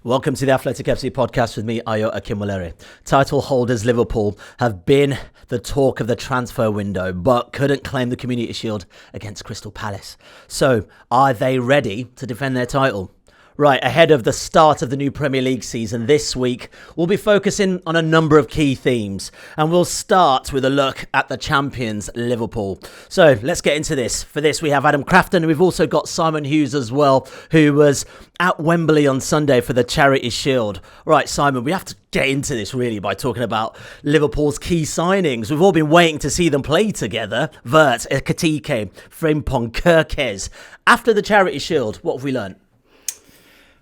Welcome to the Athletic FC podcast with me, Ayo Akinwolere. Title holders Liverpool have been the talk of the transfer window, but couldn't claim the Community Shield against Crystal Palace. So, are they ready to defend their title? Right, ahead of the start of the new Premier League season this week, we'll be focusing on a number of key themes. And we'll start with a look at the champions, Liverpool. So let's get into this. For this, we have Adam Crafton, and we've also got Simon Hughes as well, who was at Wembley on Sunday for the Charity Shield. Right, Simon, we have to get into this really by talking about Liverpool's key signings. We've all been waiting to see them play together. Vert, Ekitike, Frimpong, Kerkez. After the Charity Shield, what have we learned?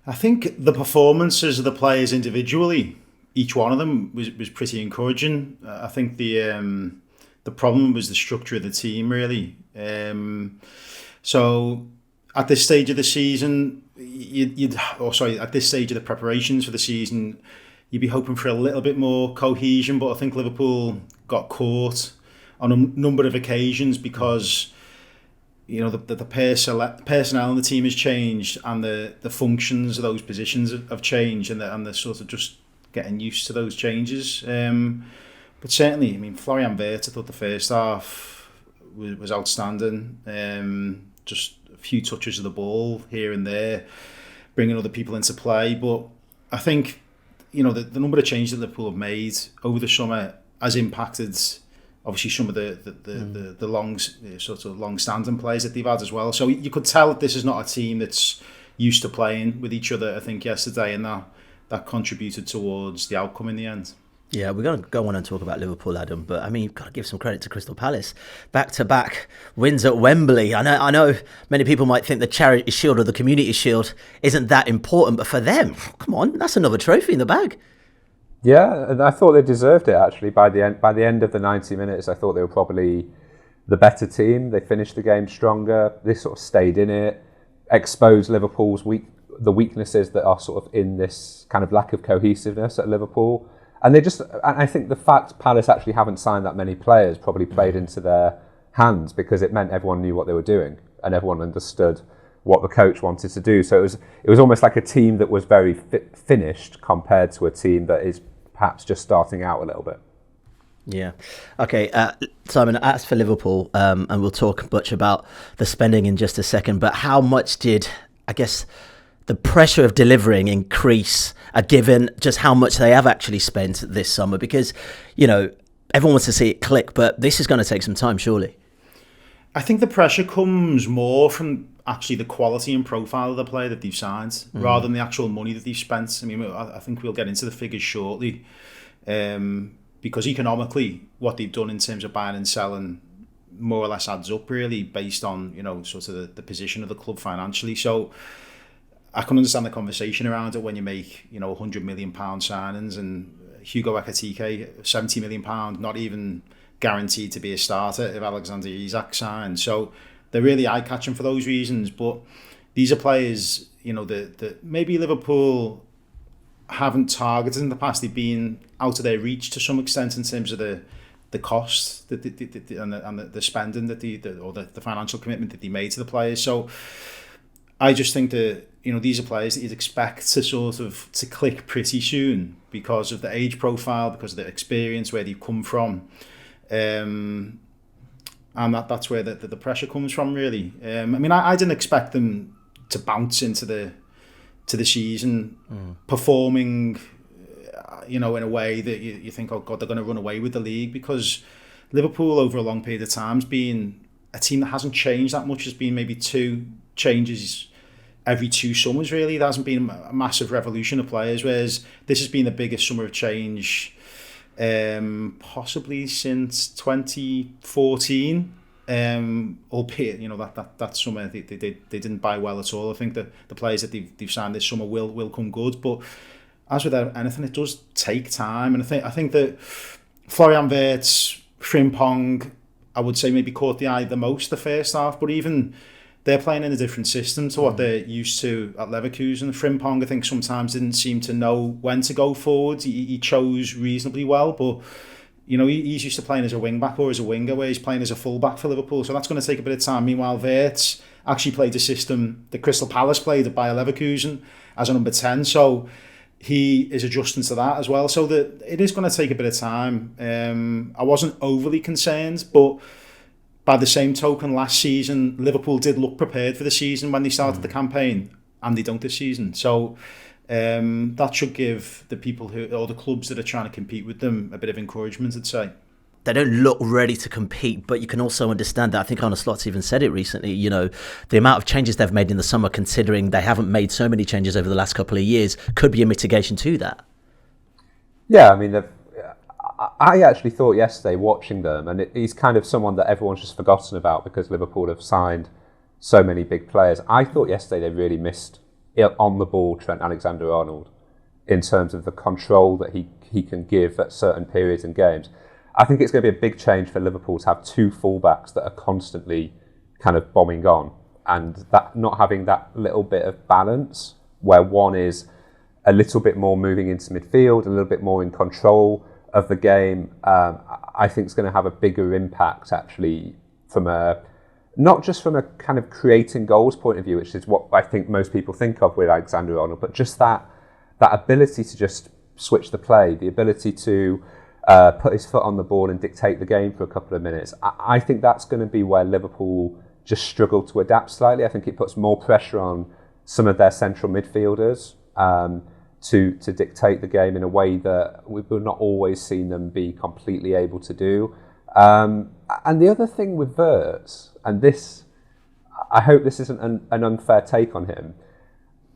I think the performances of the players individually, each one of them was pretty encouraging. I think the problem was the structure of the team, really. So at this stage of the season, at this stage of the preparations for the season, you'd be hoping for a little bit more cohesion. But I think Liverpool got caught on a number of occasions because, you know, the personnel in the team has changed, and the functions of those positions have changed, and they're sort of just getting used to those changes. But certainly, I mean, Florian Wirtz, I thought the first half was outstanding. Just a few touches of the ball here and there, bringing other people into play. But I think, you know, the number of changes that Liverpool have made over the summer has impacted obviously some of the long-standing players that they've had as well. So you could tell that this is not a team that's used to playing with each other, I think, yesterday, and that contributed towards the outcome in the end. Yeah, we're going to go on and talk about Liverpool, Adam, but I mean, you've got to give some credit to Crystal Palace. Back-to-back wins at Wembley. I know many people might think the Charity Shield or the Community Shield isn't that important, but for them, come on, that's another trophy in the bag. Yeah, and I thought they deserved it, actually. By the end of the 90 minutes, I thought they were probably the better team. They finished the game stronger. They sort of stayed in it, exposed Liverpool's the weaknesses that are sort of in this kind of lack of cohesiveness at Liverpool. And I think the fact Palace actually haven't signed that many players probably played into their hands, because it meant everyone knew what they were doing and everyone understood what the coach wanted to do. So it was almost like a team that was very finished compared to a team that is perhaps just starting out a little bit. Yeah. Okay, Simon, as for Liverpool, and we'll talk much about the spending in just a second, but how much did, I guess, the pressure of delivering increase, given just how much they have actually spent this summer? Because, you know, everyone wants to see it click, but this is going to take some time, surely. I think the pressure comes more from actually the quality and profile of the player that they've signed, rather than the actual money that they've spent. I mean, I think we'll get into the figures shortly, because economically, what they've done in terms of buying and selling more or less adds up, really, based on, you know, sort of the position of the club financially. So I can understand the conversation around it when you make, you know, £100 million signings, and Hugo Ekitike, £70 million, not even guaranteed to be a starter if Alexander Isak signs. So they're really eye-catching for those reasons. But these are players, you know, that maybe Liverpool haven't targeted in the past. They've been out of their reach to some extent in terms of the cost and the spending or the financial commitment that they made to the players. So I just think that, you know, these are players that you'd expect to click pretty soon because of the age profile, because of the experience, where they've come from. And that's where the pressure comes from, really. I mean, I didn't expect them to bounce into the season performing, you know, in a way that you think, oh God, they're going to run away with the league, because Liverpool over a long period of time has been a team that hasn't changed that much. There's been maybe 2 changes every 2 summers, really. There hasn't been a massive revolution of players, whereas this has been the biggest summer of change possibly since 2014, albeit, you know, that summer they didn't buy well at all. I think that the players that they've signed this summer will come good, but as with anything, it does take time. And I think that Florian Wirtz, Frimpong, I would say maybe caught the eye the most the first half, but even they're playing in a different system to what they're used to at Leverkusen. Frimpong, I think, sometimes didn't seem to know when to go forward. He chose reasonably well, but, you know, he's used to playing as a wing-back or as a winger, where he's playing as a full-back for Liverpool, so that's going to take a bit of time. Meanwhile, Wirtz actually played a system that Crystal Palace played at Bayer Leverkusen as a number 10, so he is adjusting to that as well. So that it is going to take a bit of time. I wasn't overly concerned, but by the same token, last season Liverpool did look prepared for the season when they started the campaign, and they don't this season. So that should give the people or the clubs that are trying to compete with them a bit of encouragement, I'd say. They don't look ready to compete, but you can also understand that. I think Arne Slot's even said it recently, the amount of changes they've made in the summer, considering they haven't made so many changes over the last couple of years, could be a mitigation to that. Yeah, I mean, I actually thought yesterday watching them, and he's kind of someone that everyone's just forgotten about because Liverpool have signed so many big players. I thought yesterday they really missed on the ball Trent Alexander-Arnold in terms of the control that he can give at certain periods in games. I think it's going to be a big change for Liverpool to have two fullbacks that are constantly kind of bombing on, and that not having that little bit of balance where one is a little bit more moving into midfield, a little bit more in control of the game. I think it's going to have a bigger impact actually not just from a kind of creating goals point of view, which is what I think most people think of with Alexander-Arnold, but just that ability to just switch the play, the ability to put his foot on the ball and dictate the game for a couple of minutes. I think that's going to be where Liverpool just struggle to adapt slightly. I think it puts more pressure on some of their central midfielders to dictate the game in a way that we've not always seen them be completely able to do. And the other thing with Wirtz, and this, I hope this isn't an unfair take on him,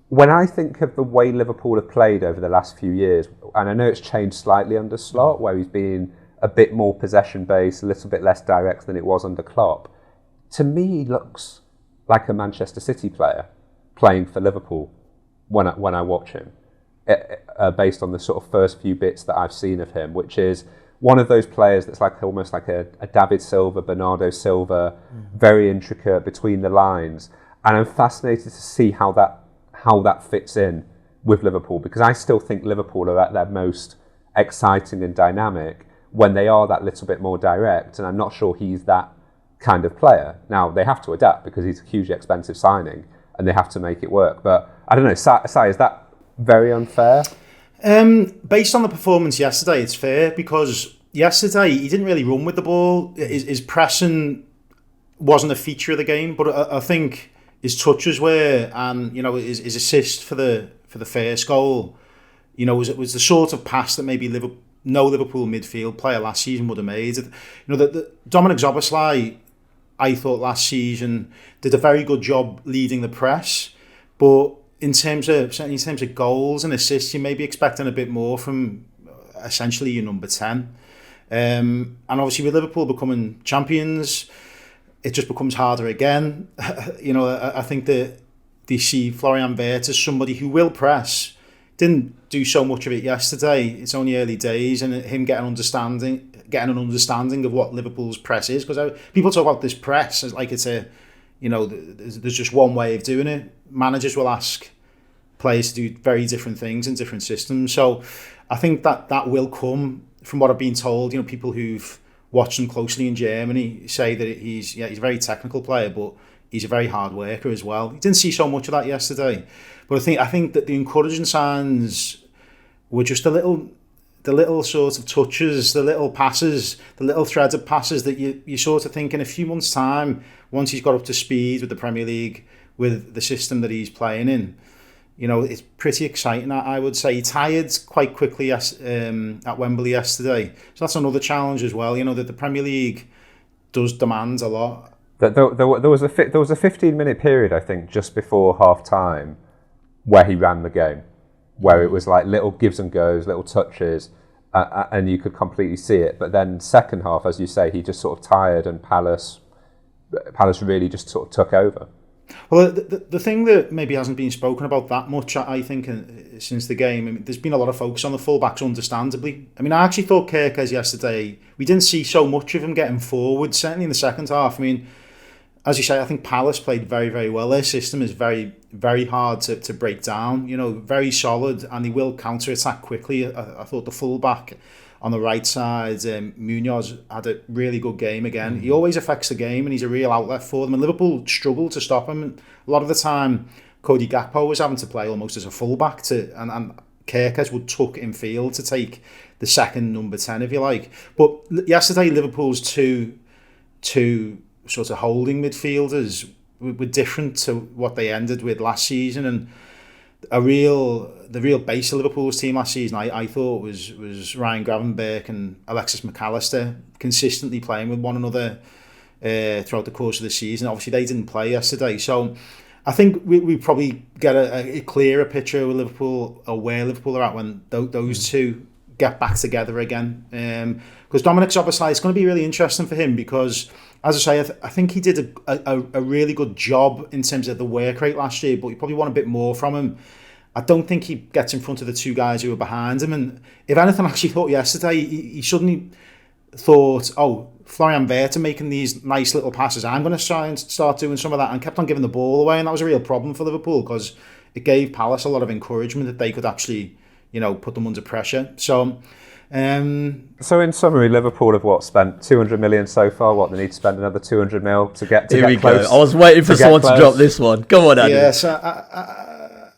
when I think of the way Liverpool have played over the last few years, and I know it's changed slightly under Slot, where he's been a bit more possession-based, a little bit less direct than it was under Klopp, to me he looks like a Manchester City player playing for Liverpool when I watch him, based on the sort of first few bits that I've seen of him, which is one of those players that's like almost like a David Silva, Bernardo Silva, very intricate between the lines. And I'm fascinated to see how that fits in with Liverpool, because I still think Liverpool are at their most exciting and dynamic when they are that little bit more direct, and I'm not sure he's that kind of player. Now, they have to adapt because he's a hugely expensive signing and they have to make it work. But I don't know, Sai, is that very unfair? Based on the performance yesterday, it's fair, because yesterday he didn't really run with the ball. His pressing wasn't a feature of the game, but I think his touches were, and his assist for the first goal, was the sort of pass that maybe no Liverpool midfield player last season would have made. The Dominic Szoboszlai, I thought last season did a very good job leading the press, but in terms of goals and assists, you may be expecting a bit more from essentially your number 10. And obviously with Liverpool becoming champions, it just becomes harder again. I think that they see Florian Wirtz as somebody who will press. Didn't do so much of it yesterday. It's only early days, and him getting an understanding of what Liverpool's press is. Because people talk about this press as like it's there's just one way of doing it. Managers will ask players to do very different things in different systems. So I think that will come from what I've been told. People who've watched him closely in Germany say that he's a very technical player, but he's a very hard worker as well. He didn't see so much of that yesterday, but I think that the encouraging signs were just the little sort of touches, the little passes, the little threaded passes that you sort of think in a few months' time, once he's got up to speed with the Premier League, with the system that he's playing in, it's pretty exciting. I would say he tired quite quickly at Wembley yesterday, so that's another challenge as well. That the Premier League does demand a lot. There was a 15-minute period, I think, just before half time, where he ran the game, where it was like little gives and goes, little touches, and you could completely see it. But then second half, as you say, he just sort of tired, and Palace really just sort of took over. Well, the thing that maybe hasn't been spoken about that much, I think, since the game, there's been a lot of focus on the fullbacks, understandably. I actually thought Kerkez yesterday, we didn't see so much of him getting forward, certainly in the second half. As you say, I think Palace played very, very well. Their system is very, very hard to break down, very solid, and they will counter-attack quickly. I thought the fullback on the right side, Munoz, had a really good game again. He always affects the game, and he's a real outlet for them. And Liverpool struggled to stop him. And a lot of the time, Cody Gakpo was having to play almost as a fullback and Kerkez would tuck in field to take the second number 10, if you like. But yesterday, Liverpool's two sort of holding midfielders were different to what they ended with last season, and the real base of Liverpool's team last season, I thought was Ryan Gravenberch and Alexis McAllister consistently playing with one another throughout the course of the season. Obviously, they didn't play yesterday, so I think we probably get a clearer picture of Liverpool, or where Liverpool are at when those two get back together again. Because Dominic Szoboszlai, it's going to be really interesting for him because, as I say, I think he did a really good job in terms of the work rate last year, but you probably want a bit more from him. I don't think he gets in front of the two guys who are behind him. And if anything, I actually thought yesterday, he suddenly thought, Florian Wirtz making these nice little passes, I'm going to try and start doing some of that, and kept on giving the ball away. And that was a real problem for Liverpool because it gave Palace a lot of encouragement that they could actually, put them under pressure. So in summary, Liverpool have spent 200 million so far. They need to spend another 200 mil to get close. Here we go. I was waiting for someone to drop this one. Go on, Adam. Yes,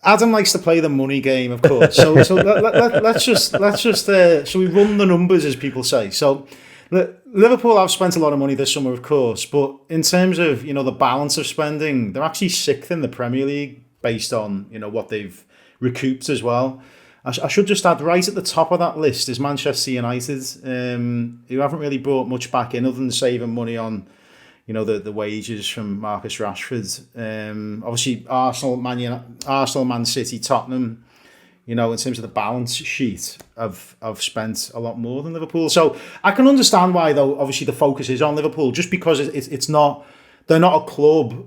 Adam likes to play the money game, of course. So let's just shall we run the numbers, as people say? So Liverpool have spent a lot of money this summer, of course, but in terms of the balance of spending, they're actually sixth in the Premier League based on what they've recouped as well. I should just add, right at the top of that list is Manchester United, who haven't really brought much back in other than saving money on, the wages from Marcus Rashford. Obviously, Arsenal, Man City, Tottenham, in terms of the balance sheet, have spent a lot more than Liverpool. So I can understand why, though, obviously the focus is on Liverpool, just because they're not a club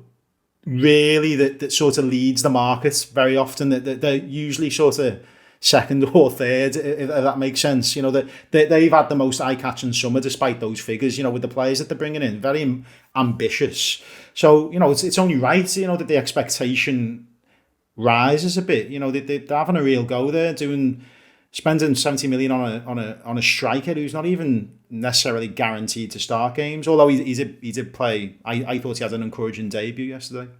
really that sort of leads the market very often. They're usually sort of second or third, if that makes sense. They've had the most eye-catching summer despite those figures, with the players that they're bringing in, very ambitious. So, it's only right, that the expectation rises a bit. They're having a real go there, spending 70 million on a striker who's not even necessarily guaranteed to start games, although he did play. I thought he had an encouraging debut yesterday.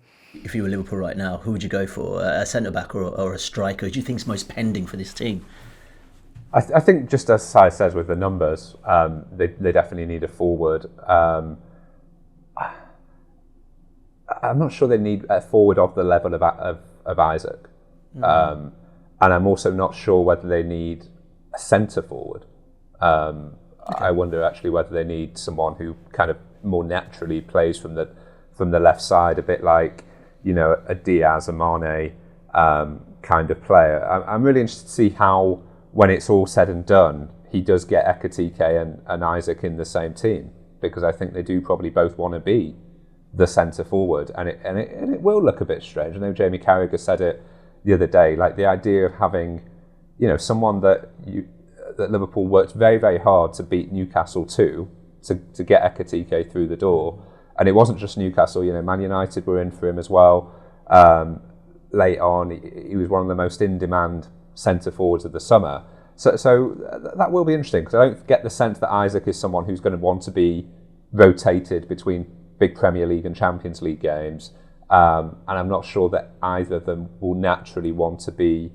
If you were Liverpool right now, who would you go for? A centre-back or a striker? Who do you think is most pending for this team? I think, just as Sai says with the numbers, they definitely need a forward. I'm not sure they need a forward of the level of Isaac. And I'm also not sure whether they need a centre forward. Okay. I wonder actually whether they need someone who kind of more naturally plays from the left side, a bit like a Diaz, a Mane kind of player. I'm really interested to see how, when it's all said and done, he does get Ekitike and Isaac in the same team, because I think they do probably both want to be the centre forward, and it will look a bit strange. I know Jamie Carragher said it the other day, like the idea of having someone that Liverpool worked very, very hard to beat Newcastle to get Ekitike through the door. And it wasn't just Newcastle, Man United were in for him as well. Late on, he was one of the most in-demand centre forwards of the summer. So that will be interesting, because I don't get the sense that Isaac is someone who's going to want to be rotated between big Premier League and Champions League games. And I'm not sure that either of them will naturally want to be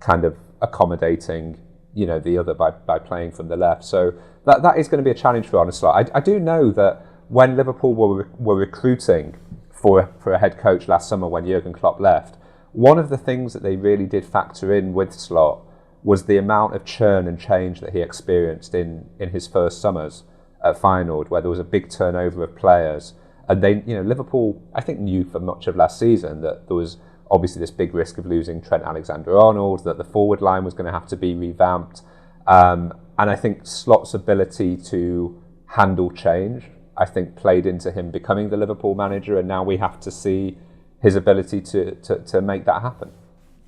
kind of accommodating, the other by playing from the left. So that is going to be a challenge for Arne Slot. I do know that when Liverpool were recruiting for a head coach last summer, when Jurgen Klopp left, one of the things that they really did factor in with Slot was the amount of churn and change that he experienced in his first summers at Feyenoord, where there was a big turnover of players. And they, Liverpool, I think, knew for much of last season that there was obviously this big risk of losing Trent Alexander-Arnold, that the forward line was going to have to be revamped. And I think Slot's ability to handle change, I think, played into him becoming the Liverpool manager, and now we have to see his ability to make that happen.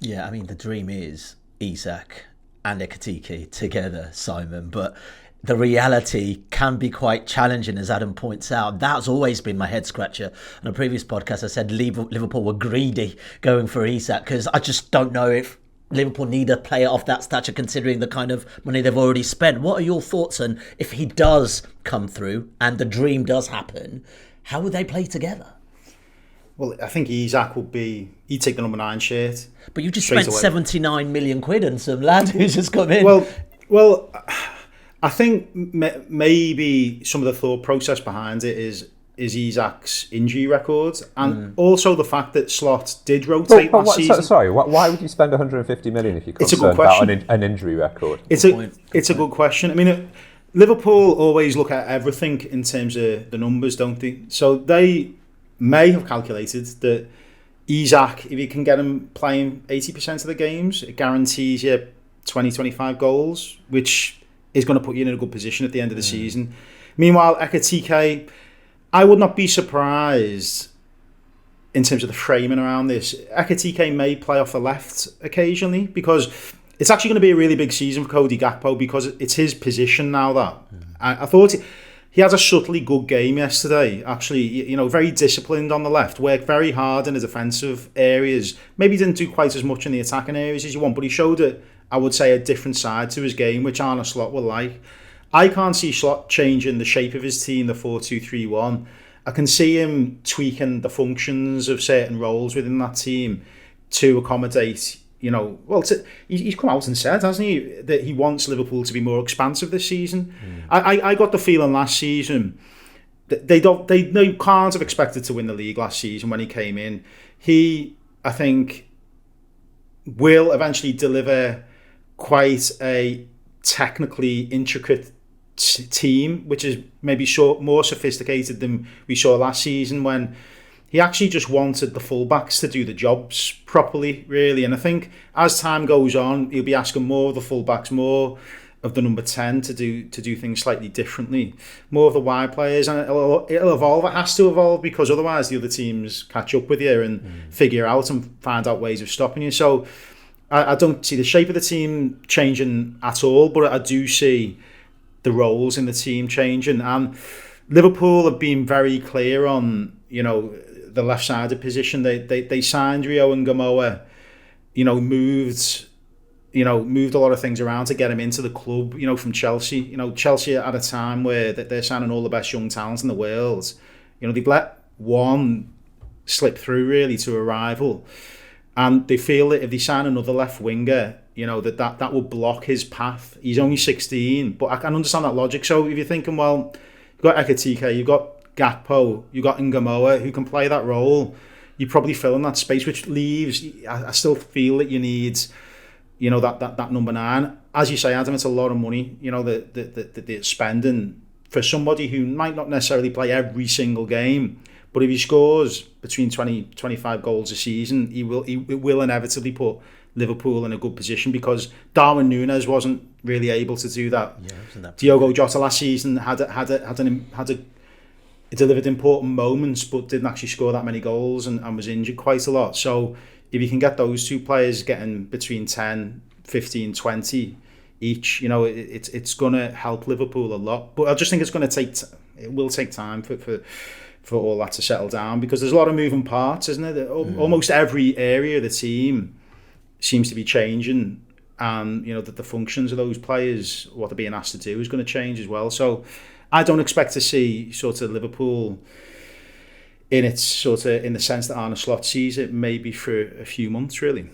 Yeah, I mean, the dream is Isak and Ekitike together, Simon, but the reality can be quite challenging, as Adam points out. That's always been my head scratcher. On a previous podcast, I said Liverpool were greedy going for Isak, because I just don't know if Liverpool need a player of that stature, considering the kind of money they've already spent. What are your thoughts on if he does come through and the dream does happen, how would they play together? Well, I think Isak he'd take the number 9 shirt. But you just straight spent away. 79 million quid on some lad who's just come in. Well, I think maybe some of the thought process behind it is Isak's injury record, and also the fact that Slot did rotate last season. Sorry, why would you spend 150 million if you're It's a good concerned about question. an injury record? It's a good question. I mean, Liverpool always look at everything in terms of the numbers, don't they? So they may have calculated that Isak, if you can get him playing 80% of the games, it guarantees you 20-25 goals, which is going to put you in a good position at the end of the season. Meanwhile, Ekitike, I would not be surprised in terms of the framing around this. Ekitike may play off the left occasionally, because it's actually going to be a really big season for Cody Gakpo, because it's his position now. I thought he had a subtly good game yesterday, actually, very disciplined on the left, worked very hard in the defensive areas, maybe didn't do quite as much in the attacking areas as you want, but he showed I would say, a different side to his game, which Arne Slot will like. I can't see Slot changing the shape of his team, the 4-2-3-1. I can see him tweaking the functions of certain roles within that team to accommodate, he's come out and said, hasn't he, that he wants Liverpool to be more expansive this season. I got the feeling last season that they can't have expected to win the league last season when he came in. He, I think, will eventually deliver quite a technically intricate team, which is maybe more sophisticated than we saw last season, when he actually just wanted the fullbacks to do the jobs properly, really. And I think as time goes on, he'll be asking more of the fullbacks, more of the number 10 to do things slightly differently, more of the wide players, and it'll evolve. It has to evolve, because otherwise the other teams catch up with you and figure out and find out ways of stopping you. So I don't see the shape of the team changing at all, but I do see the roles in the team changing. And Liverpool have been very clear on, the left-sided position. They signed Rio and Gamoa, moved a lot of things around to get him into the club, from Chelsea. Chelsea at a time where they're signing all the best young talents in the world. They've let one slip through, really, to a rival. And they feel that if they sign another left winger, that will block his path. He's only 16, but I can understand that logic. So if you're thinking, well, you've got Ekitike, you've got Gakpo, you've got Ngamoa, who can play that role, you probably fill in that space, which leaves, I still feel that you need, that number 9. As you say, Adam, it's a lot of money, that they're spending for somebody who might not necessarily play every single game. But if he scores between 20-25 goals a season, it will inevitably put Liverpool in a good position, because Darwin Núñez wasn't really able to do that. Diogo Jota last season he delivered important moments, but didn't actually score that many goals and was injured quite a lot. So if you can get those two players getting between 10, 15, 20 each, it's going to help Liverpool a lot. But I just think it will take time for all that to settle down, because there's a lot of moving parts, isn't it? Almost every area of the team seems to be changing, and that the functions of those players, what they're being asked to do, is going to change as well. So I don't expect to see sort of Liverpool in its sort of in the sense that Arne Slot sees it, maybe for a few months, really.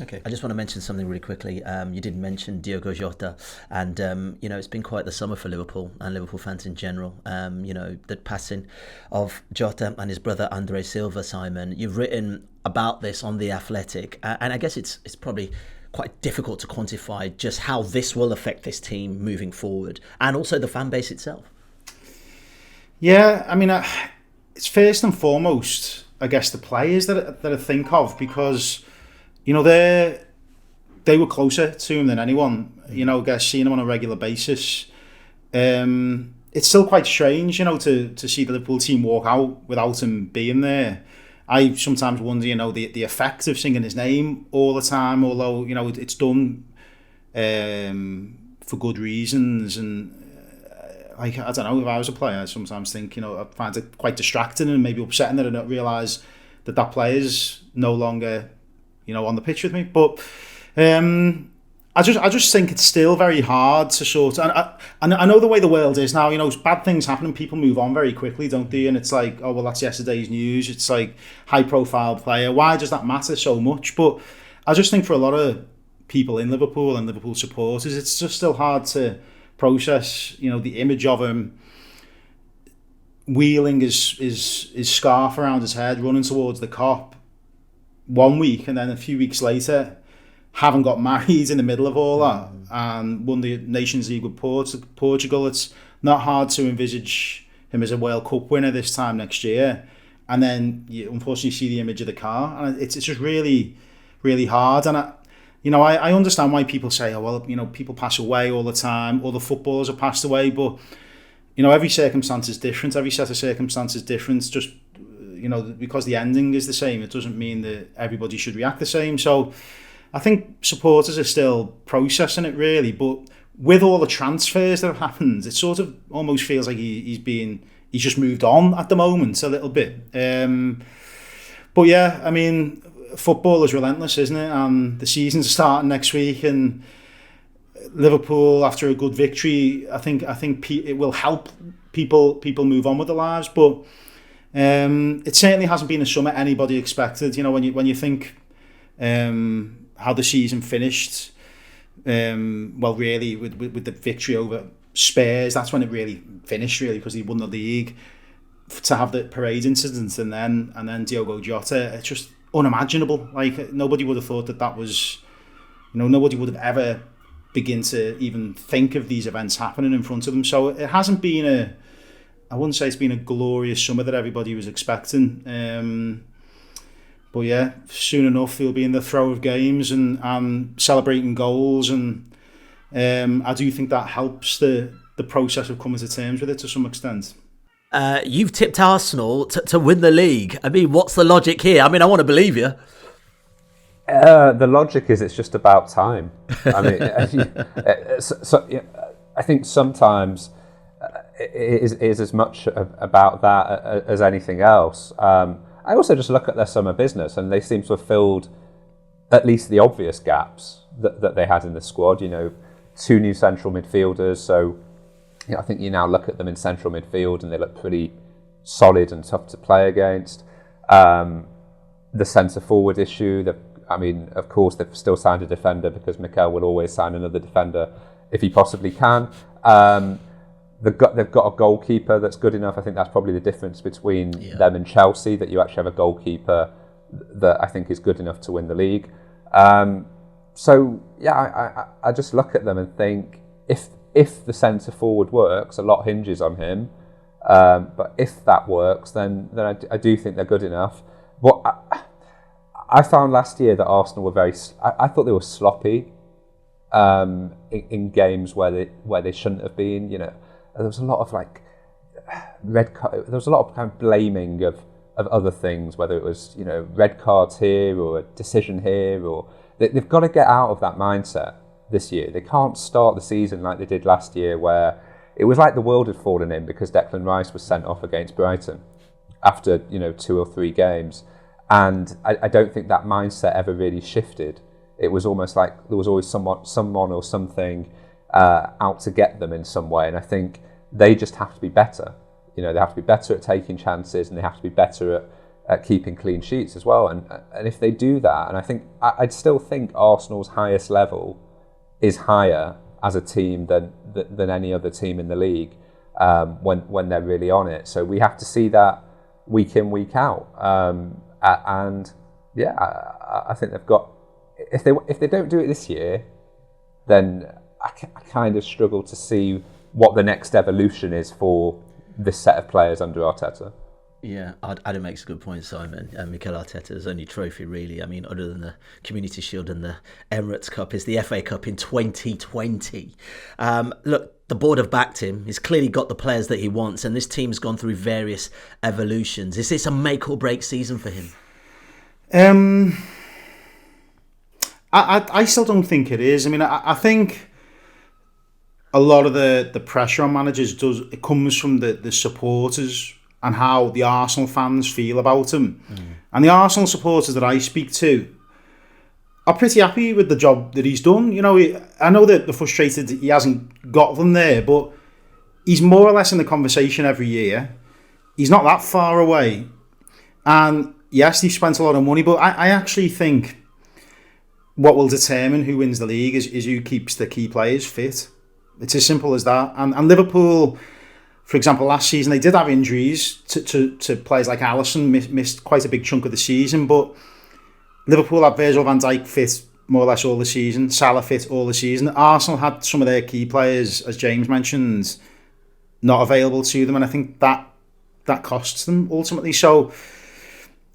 Okay, I just want to mention something really quickly. You did mention Diogo Jota, and it's been quite the summer for Liverpool and Liverpool fans in general. The passing of Jota and his brother Andre Silva. Simon, you've written about this on The Athletic, and I guess it's probably quite difficult to quantify just how this will affect this team moving forward, and also the fan base itself. Yeah, I mean, it's first and foremost, I guess, the players that I think of, because they were closer to him than anyone. I guess seeing him on a regular basis. It's still quite strange, to see the Liverpool team walk out without him being there. I sometimes wonder, the effect of singing his name all the time, although, it's done for good reasons. And I don't know, if I was a player, I sometimes think, I find it quite distracting and maybe upsetting that I don't realise that player's no longer, on the pitch with me. But I just think it's still very hard to sort of, and I know the way the world is now, bad things happen and people move on very quickly, don't they? And it's like, oh, well, that's yesterday's news. It's like high profile player. Why does that matter so much? But I just think for a lot of people in Liverpool and Liverpool supporters, it's just still hard to process, the image of him wheeling his scarf around his head, running towards the cop 1 week, and then a few weeks later, haven't got married in the middle of all that, and won the Nations League with Portugal. It's not hard to envisage him as a World Cup winner this time next year, and then you unfortunately see the image of the car, and it's just really, really hard. And I understand why people say, oh well, people pass away all the time, other footballers have passed away, but every circumstance is different, every set of circumstances is different. Just because the ending is the same, it doesn't mean that everybody should react the same. So I think supporters are still processing it really, but with all the transfers that have happened, it sort of almost feels like he's just moved on at the moment a little bit. But yeah, I mean, football is relentless, isn't it? And the season's starting next week, and Liverpool, after a good victory, I think it will help people move on with their lives. But it certainly hasn't been a summer anybody expected. When you think how the season finished, well, really with the victory over Spurs, that's when it really finished, really, because he won the league. To have the parade incident and then Diogo Jota, it's just unimaginable. Like, nobody would have thought that was, nobody would have ever begin to even think of these events happening in front of them. So it hasn't been I wouldn't say it's been a glorious summer that everybody was expecting. But yeah, soon enough he'll be in the throw of games and celebrating goals, and I do think that helps the process of coming to terms with it to some extent. You've tipped Arsenal to win the league. I mean, what's the logic here? I mean, I want to believe you. The logic is it's just about time. I mean, I think sometimes it is as much about that as anything else. I also just look at their summer business, and they seem to have filled at least the obvious gaps that they had in the squad. 2 new central midfielders, so I think you now look at them in central midfield and they look pretty solid and tough to play against. The centre forward issue, of course, they've still signed a defender because Mikel will always sign another defender if he possibly can. They've got a goalkeeper that's good enough. I think that's probably the difference between them and Chelsea, that you actually have a goalkeeper that I think is good enough to win the league. I just look at them and think, if the centre forward works, a lot hinges on him. But if that works, then I do think they're good enough. What I found last year that Arsenal were I thought they were sloppy in games where they shouldn't have been. There was a lot of red card. There was a lot of kind of blaming of other things, whether it was red cards here or a decision here, or they've got to get out of that mindset this year. They can't start the season like they did last year, where it was like the world had fallen in because Declan Rice was sent off against Brighton after 2 or 3 games, and I don't think that mindset ever really shifted. It was almost like there was always someone or something out to get them in some way, and I think they just have to be better. They have to be better at taking chances, and they have to be better at keeping clean sheets as well. And if they do that, and I think I'd still think Arsenal's highest level is higher as a team than any other team in the league when they're really on it. So we have to see that week in, week out. I think they've got. If they don't do it this year, then I kind of struggle to see what the next evolution is for this set of players under Arteta. Yeah, Adam makes a good point, Simon. Mikel Arteta's only trophy, really, I mean, other than the Community Shield and the Emirates Cup, is the FA Cup in 2020. Look, the board have backed him. He's clearly got the players that he wants, and this team's gone through various evolutions. Is this a make or break season for him? I still don't think it is. I mean, I think a lot of the pressure on managers comes from the supporters and how the Arsenal fans feel about him. And the Arsenal supporters that I speak to, are pretty happy with the job that he's done. You know, I know that they're frustrated he hasn't got them there, but he's more or less in the conversation every year. He's not that far away. And yes, they've spent a lot of money, but I actually think what will determine who wins the league is who keeps the key players fit. It's as simple as that. And Liverpool, for example, last season, they did have injuries to players like Alisson, missed quite a big chunk of the season, but Liverpool had Virgil van Dijk fit more or less all the season, Salah fit all the season. Arsenal had some of their key players, as James mentioned, not available to them, and I think that costs them ultimately. So,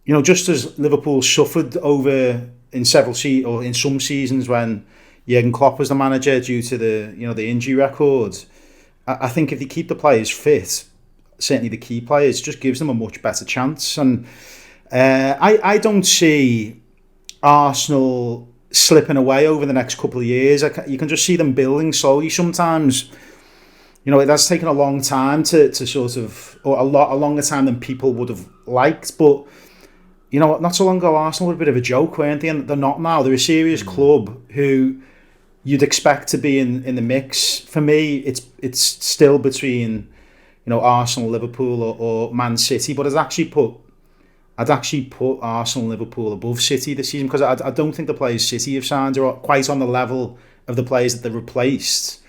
you know, just as Liverpool suffered over in some seasons when Jurgen Klopp was the manager due to the injury record, I think if they keep the players fit, certainly the key players, just gives them a much better chance. And I don't see Arsenal slipping away over the next couple of years. You can just see them building slowly. Sometimes, you know, it has taken a long time to sort of, or a longer time than people would have liked. But, you know, not so long ago, Arsenal were a bit of a joke, weren't they? And they're not now. They're a serious club who you'd expect to be in the mix. For me, it's still between, you know, Arsenal, Liverpool, or Man City. But I'd actually put Arsenal and Liverpool above City this season, because I don't think the players City have signed are quite on the level of the players that they've replaced.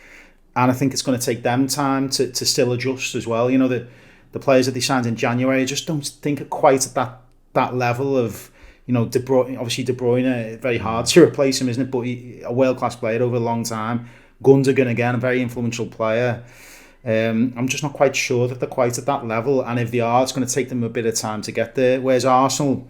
And I think it's going to take them time to still adjust as well. You know, the players that they signed in January, I just don't think are quite at that level of, you know, De Bruyne, very hard to replace him, isn't it? But a world-class player over a long time. Gundogan, again, a very influential player. I'm just not quite sure that they're quite at that level, and if they are, it's going to take them a bit of time to get there. Whereas Arsenal,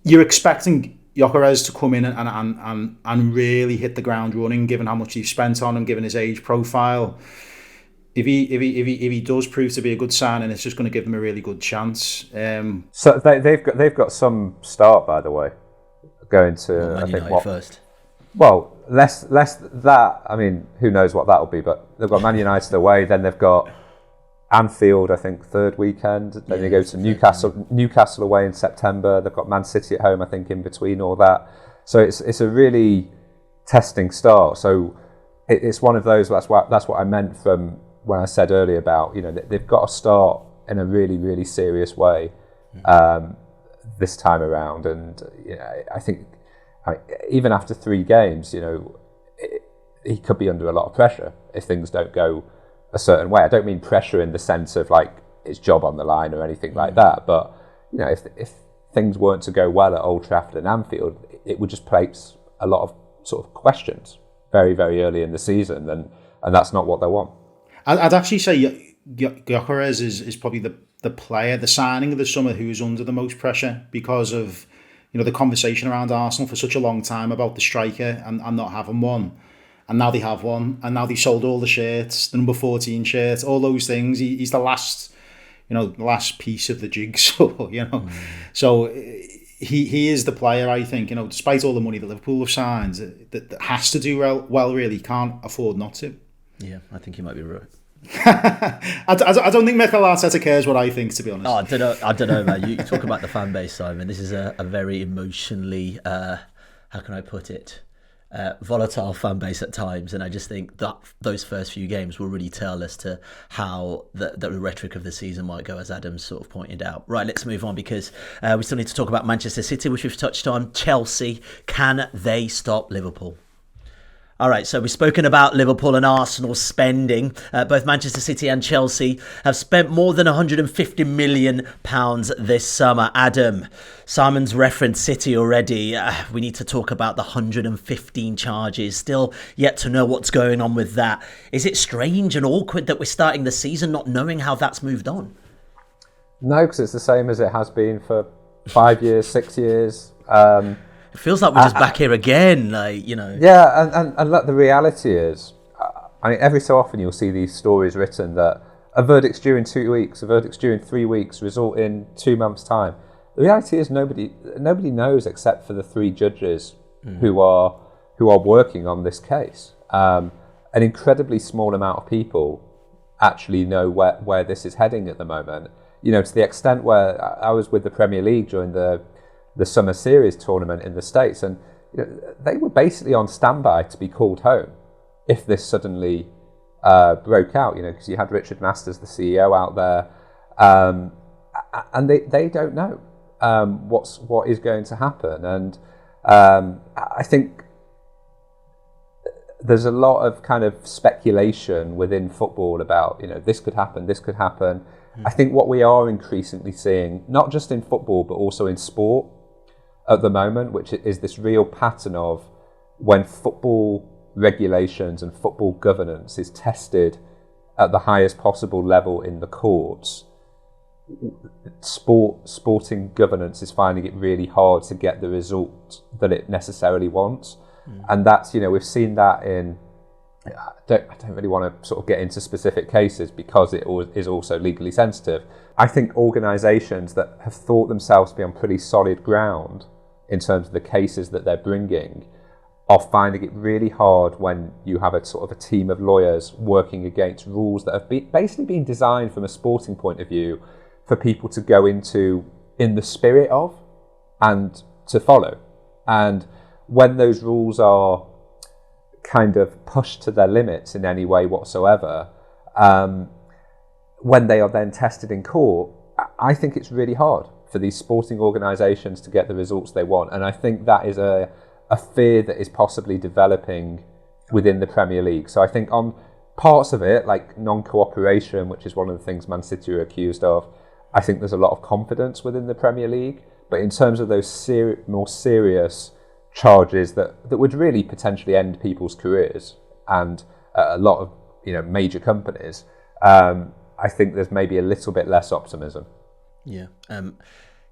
you're expecting Gyökeres to come in and really hit the ground running, given how much he's spent on him, given his age profile. If he does prove to be a good signing, it's just going to give them a really good chance. So they've got some start, by the way, going to Man United first. Well, less that. I mean, who knows what that'll be? But they've got Man United away. Then they've got Anfield, I think, third weekend. Then they go to Newcastle away in September. They've got Man City at home, I think, in between all that. So it's a really testing start. So it's one of those. That's what I meant from when I said earlier about, you know, they've got to start in a really, really serious way this time around. And you know, I think. Even after 3 games, you know, he could be under a lot of pressure if things don't go a certain way. I don't mean pressure in the sense of like his job on the line or anything like that, but you know, if things weren't to go well at Old Trafford and Anfield, it would just place a lot of sort of questions very, very early in the season, and that's not what they want. I'd actually say Gyökeres is probably the player, the signing of the summer, who is under the most pressure because of, you know, the conversation around Arsenal for such a long time about the striker and not having one. And now they have one. And now they sold all the shirts, the number 14 shirt, all those things. He's the last piece of the jigsaw, you know. So he is the player, I think, you know, despite all the money that Liverpool have signed, that has to do well, really. Can't afford not to. Yeah, I think you might be right. I don't think Mikel Arteta cares what I think, to be honest. Oh, I don't know, man. You talk about the fan base, Simon. This is a very emotionally, how can I put it, volatile fan base at times, and I just think that those first few games will really tell as to how the rhetoric of the season might go, as Adam sort of pointed out. Right, let's move on, because we still need to talk about Manchester City, which we've touched on. Chelsea, can they stop Liverpool? All right, so we've spoken about Liverpool and Arsenal spending. Both Manchester City and Chelsea have spent more than £150 million this summer. Adam, Simon's referenced City already. We need to talk about the 115 charges. Still yet to know what's going on with that. Is it strange and awkward that we're starting the season not knowing how that's moved on? No, because it's the same as it has been for 5 years, 6 years. It feels like we're just back here again, like, you know. Yeah, and look, the reality is, I mean, every so often you'll see these stories written that a verdict's due in 2 weeks, a verdict's due in 3 weeks, result in 2 months' time. The reality is nobody knows except for the 3 judges who are working on this case. An incredibly small amount of people actually know where this is heading at the moment. You know, to the extent where I was with the Premier League during the summer series tournament in the States, and they were basically on standby to be called home if this suddenly broke out, because you had Richard Masters, the CEO, out there, and they don't know what is going to happen. And I think there's a lot of kind of speculation within football about, this could happen, this could happen. I think what we are increasingly seeing, not just in football, but also in sport at the moment, which is this real pattern of when football regulations and football governance is tested at the highest possible level in the courts, sporting governance is finding it really hard to get the result that it necessarily wants. And that's, we've seen that in, I don't really want to sort of get into specific cases because it is also legally sensitive. I think organisations that have thought themselves to be on pretty solid ground in terms of the cases that they're bringing are finding it really hard when you have a sort of a team of lawyers working against rules that have basically been designed from a sporting point of view for people to go into in the spirit of and to follow. And when those rules are kind of pushed to their limits in any way whatsoever, when they are then tested in court, I think it's really hard for these sporting organisations to get the results they want. And I think that is a fear that is possibly developing within the Premier League. So I think on parts of it, like non-cooperation, which is one of the things Man City are accused of, I think there's a lot of confidence within the Premier League. But in terms of those more serious charges that would really potentially end people's careers and a lot of major companies, I think there's maybe a little bit less optimism. Yeah.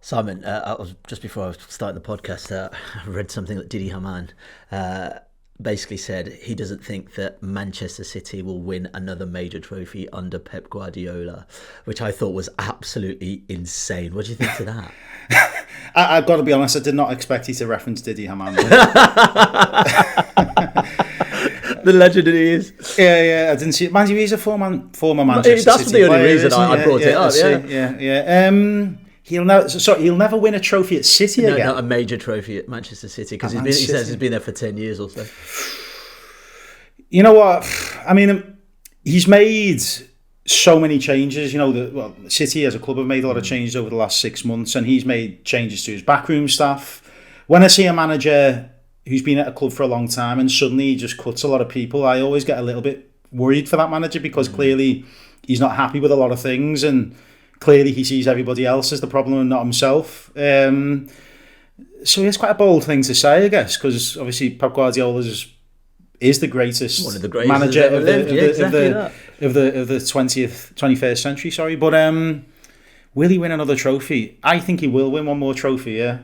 Simon, I was just before I was starting the podcast, I read something that Didi Hamann basically said he doesn't think that Manchester City will win another major trophy under Pep Guardiola, which I thought was absolutely insane. What do you think to that? I've got to be honest, I did not expect you to reference Didi Hamann. The legend he is. Yeah, I didn't see it. Mind you, he's a former Manchester City That's the only player, reason I brought it up. Yeah. He'll never win a trophy at City again. No, a major trophy at Manchester City because he says he's been there for 10 years or so. You know what? I mean, he's made so many changes. City as a club have made a lot of changes over the last 6 months, and he's made changes to his backroom staff. When I see a manager who's been at a club for a long time and suddenly he just cuts a lot of people, I always get a little bit worried for that manager because clearly he's not happy with a lot of things and clearly he sees everybody else as the problem and not himself. So it's quite a bold thing to say, I guess, because obviously Pep Guardiola is the greatest, one of the greatest manager of the 21st century. Sorry, but will he win another trophy? I think he will win one more trophy, yeah.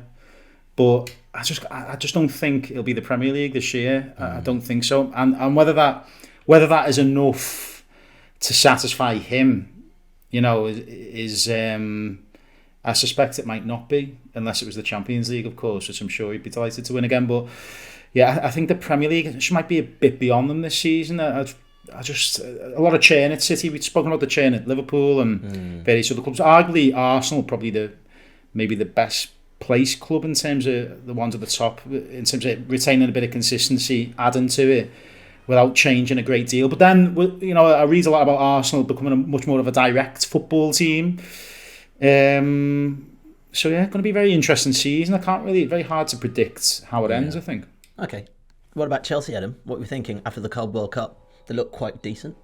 But I just don't think it'll be the Premier League this year. I don't think so. And whether that is enough to satisfy him, is I suspect it mimight not be, unless it was the Champions League, of course, which I'm sure he'd be delighted to win again. But yeah, I think the Premier League might be a bit beyond them this season. I just a lot of churn at City. We've spoken about the churn at Liverpool and various other clubs. Arguably, Arsenal probably maybe the best placed club in terms of the ones at the top, in terms of retaining a bit of consistency, adding to it without changing a great deal. But then, I read a lot about Arsenal becoming much more of a direct football team. So yeah, going to be a very interesting season. Very hard to predict how it ends, I think. Okay. What about Chelsea, Adam? What were you thinking after the Club World Cup? They looked quite decent.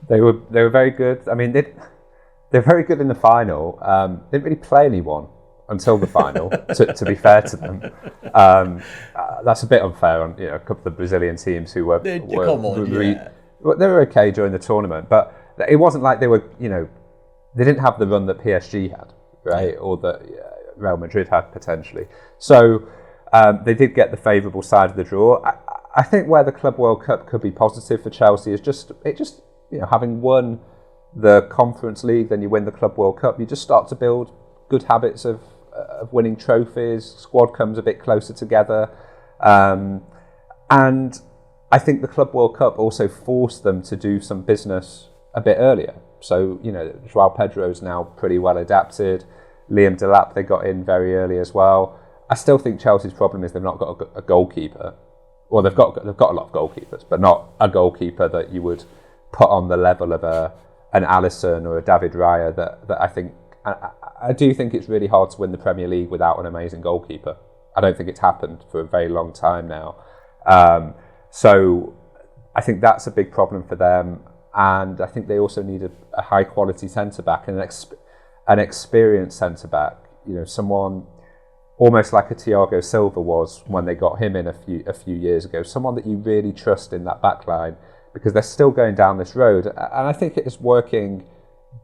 They were very good. I mean, they're very good in the final. Didn't really play anyone until the final, to be fair to them. That's a bit unfair on a couple of the Brazilian teams who were they were okay during the tournament, but it wasn't like they were, they didn't have the run that PSG had, right, or that Real Madrid had potentially. So they did get the favourable side of the draw. I think where the Club World Cup could be positive for Chelsea is just having won the Conference League, then you win the Club World Cup, you just start to build good habits of winning trophies. Squad comes a bit closer together, and I think the Club World Cup also forced them to do some business a bit earlier. So João Pedro's now pretty well adapted. Liam Delap they got in very early as well. I still think Chelsea's problem is they've not got a goalkeeper. Well, they've got a lot of goalkeepers, but not a goalkeeper that you would put on the level of an Alisson or a David Raya. That I think I do think it's really hard to win the Premier League without an amazing goalkeeper. I don't think it's happened for a very long time now. So I think that's a big problem for them, and I think they also need a high quality centre back and an experienced centre back. You know, someone almost like a Thiago Silva was when they got him in a few years ago. Someone that you really trust in that back line, because they're still going down this road, and I think it is working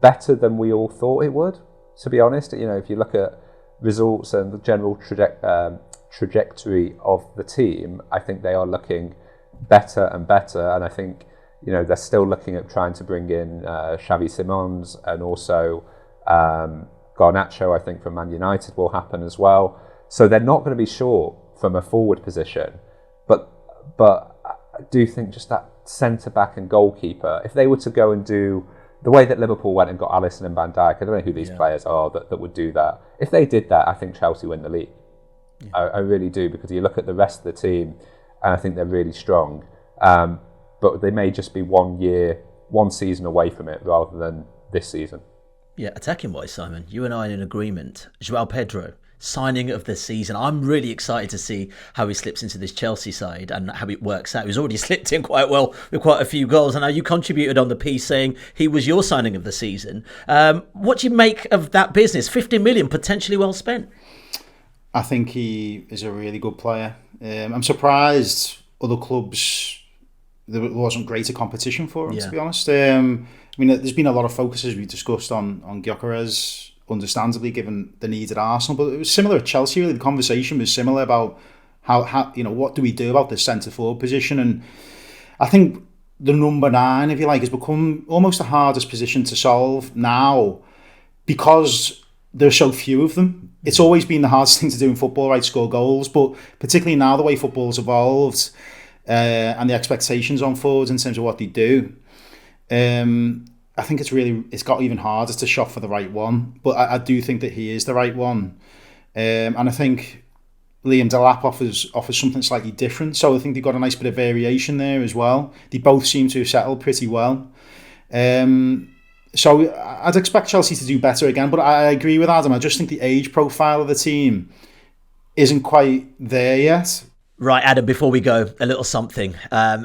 better than we all thought it would. To be honest, you know, if you look at results and the general trajectory of the team, I think they are looking better and better, and I think, you know, they're still looking at trying to bring in Xavi Simons, and also Garnacho, I think, from Man United will happen as well. So they're not going to be short from a forward position, but I do think just that centre back and goalkeeper, if they were to go and do the way that Liverpool went and got Alisson and Van Dijk, I don't know who these players are that would do that. If they did that, I think Chelsea win the league. Yeah. I really do, because you look at the rest of the team, and I think they're really strong. But they may just be 1 season away from it rather than this season. Yeah, attacking wise, Simon, you and I are in agreement. João Pedro, signing of the season. I'm really excited to see how he slips into this Chelsea side and how it works out. He's already slipped in quite well with quite a few goals. I know you contributed on the piece saying he was your signing of the season. What do you make of that business? 50 million, potentially well spent. I think he is a really good player. I'm surprised other clubs, there wasn't greater competition for him, to be honest. I mean, there's been a lot of focus, as we discussed, on Gyökeres, understandably, given the needs at Arsenal. But it was similar at Chelsea, really. The conversation was similar about how you know, what do we do about the centre-forward position? And I think the number 9, if you like, has become almost the hardest position to solve now, because there's so few of them. It's always been the hardest thing to do in football, right? Score goals. But particularly now, the way football's evolved, and the expectations on forwards in terms of what they do, I think it's got even harder to shop for the right one. But I do think that he is the right one, and I think Liam Delap offers something slightly different. So I think they've got a nice bit of variation there as well. They both seem to have settled pretty well. So I'd expect Chelsea to do better again. But I agree with Adam. I just think the age profile of the team isn't quite there yet. Right, Adam, before we go, a little something,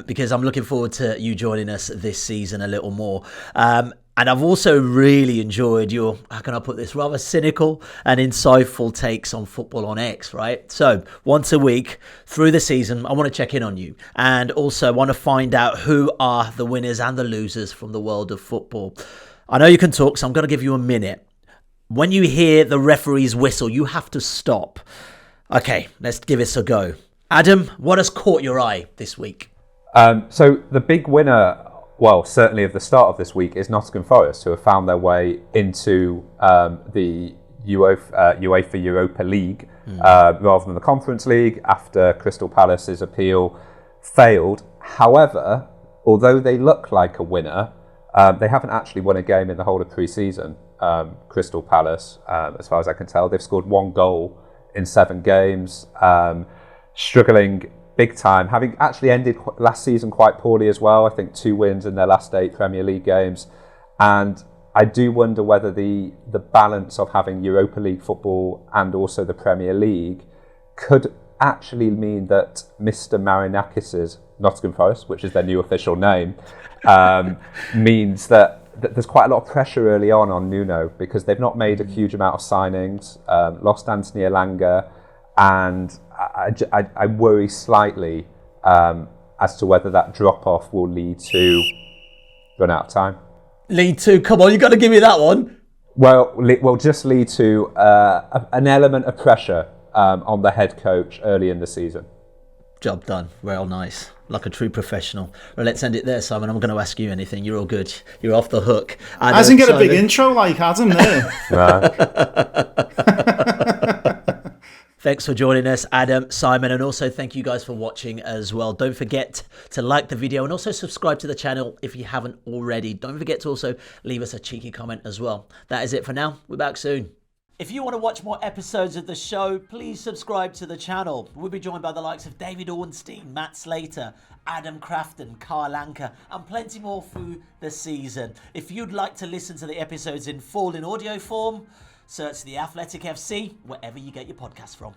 because I'm looking forward to you joining us this season a little more. And I've also really enjoyed your, how can I put this, rather cynical and insightful takes on football on X, right? So once a week through the season, I want to check in on you, and also want to find out who are the winners and the losers from the world of football. I know you can talk, so I'm going to give you a minute. When you hear the referee's whistle, you have to stop. Okay, let's give this a go. Adam, what has caught your eye this week? So the big winner, well, certainly of the start of this week, is Nottingham Forest, who have found their way into the UEFA Europa League rather than the Conference League after Crystal Palace's appeal failed. However, although they look like a winner, they haven't actually won a game in the whole of pre-season. Crystal Palace, as far as I can tell, they've scored 1 goal in 7 games. Struggling big time, having actually ended last season quite poorly as well. I think 2 wins in their last 8 Premier League games. And I do wonder whether the balance of having Europa League football and also the Premier League could actually mean that Mr. Marinakis's Nottingham Forest, which is their new official name, means that there's quite a lot of pressure early on Nuno, because they've not made a huge amount of signings, lost Anthony Elanga, and I worry slightly as to whether that drop-off will lead to run out of time. Lead to? Come on, you got to give me that one. Well, will just lead to an element of pressure on the head coach early in the season. Job done. Well, nice. Like a true professional. Well, let's end it there, Simon. I'm going to ask you anything. You're all good. You're off the hook. Hasn't got a big intro like Adam there. Thanks for joining us, Adam, Simon, and also thank you guys for watching as well. Don't forget to like the video and also subscribe to the channel if you haven't already. Don't forget to also leave us a cheeky comment as well. That is it for now. We're back soon. If you want to watch more episodes of the show, please subscribe to the channel. We'll be joined by the likes of David Ornstein, Matt Slater, Adam Crafton, Carl Anker, and plenty more through the season. If you'd like to listen to the episodes in full in audio form, search The Athletic FC wherever you get your podcasts from.